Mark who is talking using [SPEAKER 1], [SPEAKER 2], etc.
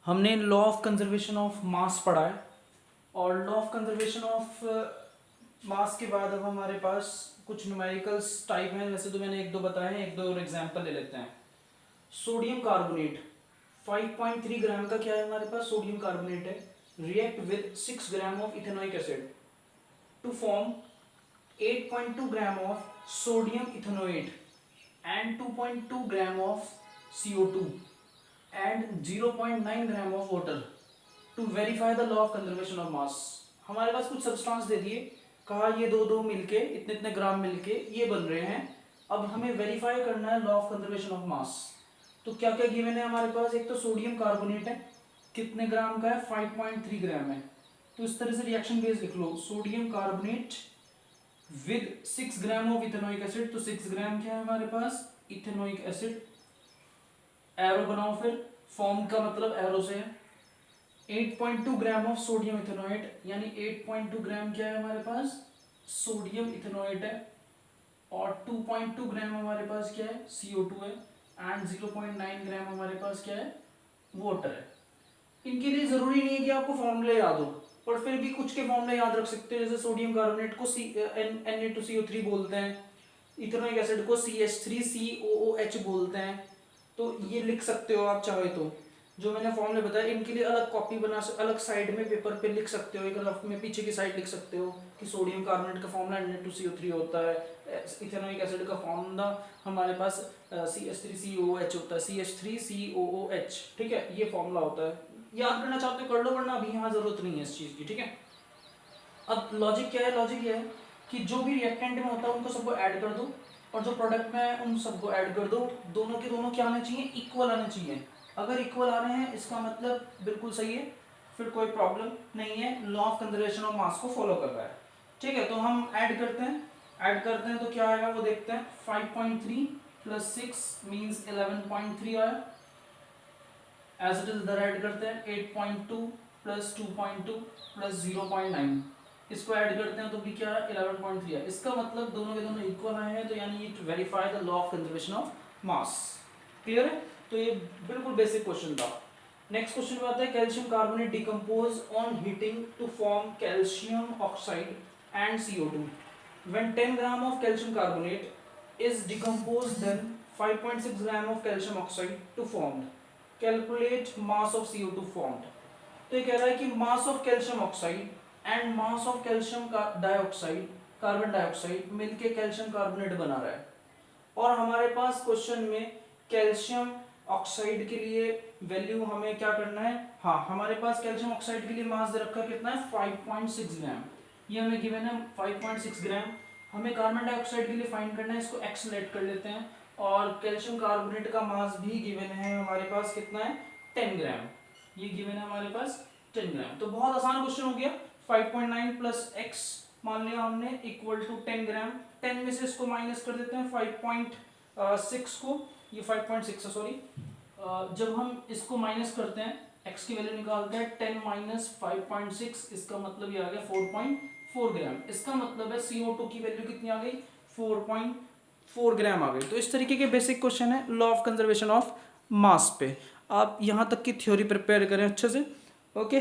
[SPEAKER 1] हमने law of conservation of मास पढ़ा है और लॉ ऑफ कंजर्वेशन ऑफ मास के बाद अब हमारे पास कुछ न्यूमेरिकल्स टाइप हैं। वैसे तो मैंने एक दो बताए हैं, एक दो और एग्जांपल ले लेते हैं। सोडियम कार्बोनेट 5.3 ग्राम का क्या है हमारे पास, सोडियम कार्बोनेट है, react with 6 gram of ethanoic acid to form 8.2 gram of sodium ethanoate and 2.2 gram of CO2 and 0.9 gram of water to verify the law of conservation of mass। हमारे पास कुछ substance दे दिए, कहा ये दो दो मिलके इतने इतने ग्राम मिलके ये बन रहे हैं। अब हमें वेरीफाई करना है लॉ ऑफ कंजर्वेशन ऑफ मास। तो क्या क्या गिवन है हमारे पास, एक तो सोडियम कार्बोनेट है, कितने ग्राम का है, 5.3 ग्राम है। तो इस तरह से रिएक्शन बेस लिख लो, sodium carbonate with 6 gram of ethanoic acid. तो 6 ग्राम क्या है हमारे पास, इथेनोइक एसिड। एरो बनाओ फिर, फॉर्म का मतलब एरो से है। 8.2 ग्राम ऑफ सोडियम इथेनोएट, यानी 8.2 ग्राम क्या है हमारे पास, सोडियम इथेनोएट है। और 2.2 ग्राम हमारे पास क्या है, CO2 है। एंड 0.9 ग्राम हमारे पास क्या है, वाटर है। इनके लिए जरूरी नहीं है कि आपको फॉर्मूले याद हो, पर फिर भी कुछ के फॉर्मूले याद रख सकते हो। जैसे सोडियम कार्बोनेट को Na2CO3 बोलते हैं, इथेनोइक एसिड को CH3COOH बोलते हैं। तो ये लिख सकते हो आप चाहे तो। जो मैंने फॉर्मूले बताया इनके लिए अलग कॉपी बना अलग साइड में पेपर पे लिख सकते हो, एक रफ में पीछे की साइड लिख सकते हो कि सोडियम कार्बोनेट का फॉर्मूला Na2CO3 होता है, इथेनोइक एसिड का फॉर्मूला हमारे पास CH3COOH होता है, CH3COOH। ठीक है, ये फॉर्मूला होता है। याद करना चाहते हो कर लो, वरना अभी यहाँ जरूरत नहीं है इस चीज़ की। ठीक है, अब लॉजिक क्या है, लॉजिक ये है कि जो भी रिएक्टेंट में होता है उनको सबको ऐड कर दो, और जो प्रोडक्ट में है उन सबको ऐड कर दो। दोनों के दोनों क्या आने चाहिए, इक्वल आने चाहिए। अगर इक्वल आ रहे हैं इसका मतलब बिल्कुल सही है, फिर कोई प्रॉब्लम नहीं है, लॉ ऑफ कंजर्वेशन ऑफ मास को फॉलो कर रहा है। ठीक है, तो हम ऐड करते हैं, तो क्या आएगा वो देखते हैं। 5.3 प्लस 6 मीन्स 11.3 आया। एज इट इज इधर ऐड करते हैं, 8.2 प्लस 2.2 प्लस 0.9, इसको ऐड करते हैं तो भी क्या है, 11.3 है। इसका मतलब दोनों के दोनों इक्वल आए हैं, तो यानी it verify the law of conservation of mass. Clear है, तो ये बिल्कुल बेसिक क्वेश्चन था। नेक्स्ट क्वेश्चन में आता है, calcium carbonate decompose on heating to form calcium oxide and CO2। when 10 gram of calcium carbonate is decomposed, then 5.6 gram of calcium oxide to formed। Calculate mass of CO2 formed. तो ये कह रहा है कि mass of calcium oxide and mass of calcium dioxide, carbon dioxide मिलके calcium carbonate बना रहा है। और हमारे पास क्वेश्चन में कैल्शियम ऑक्साइड के लिए वैल्यू हमें क्या करना है, हाँ हमारे पास कैल्शियम ऑक्साइड के लिए मास दे रखा है कितना है, 5.6 ग्राम। ये हमें गिवन है 5.6 ग्राम। हमें कार्बन डाइऑक्साइड के लिए फाइंड करना है, इसको एक्सलेट कर लेते हैं। और कैल्शियम कार्बोनेट का मास भी गिवन है हमारे पास कितना है, 10 ग्राम। ये गिवन है हमारे पास 10 ग्राम। तो बहुत आसान क्वेश्चन हो गया। 5.9 प्लस एक्स मान लिया हमने इक्वल टू 10 ग्राम। 10 में से इसको माइनस कर देते हैं 5.6 को, ये 5.6 है सॉरी। जब हम इसको माइनस करते हैं, x की वैल्यू निकालते हैं, 10 माइनस 5.6, इसका मतलब ये आ गया 4.4 ग्राम। इसका मतलब है CO2 की वैल्यू कितनी आ गई, 4.4 ग्राम आ गई। तो इस तरीके के बेसिक क्वेश्चन है लॉ ऑफ कंजर्वेशन ऑफ मास पे। आप यहाँ तक की थ्योरी प्रिपेयर करें अच्छे से। ओके।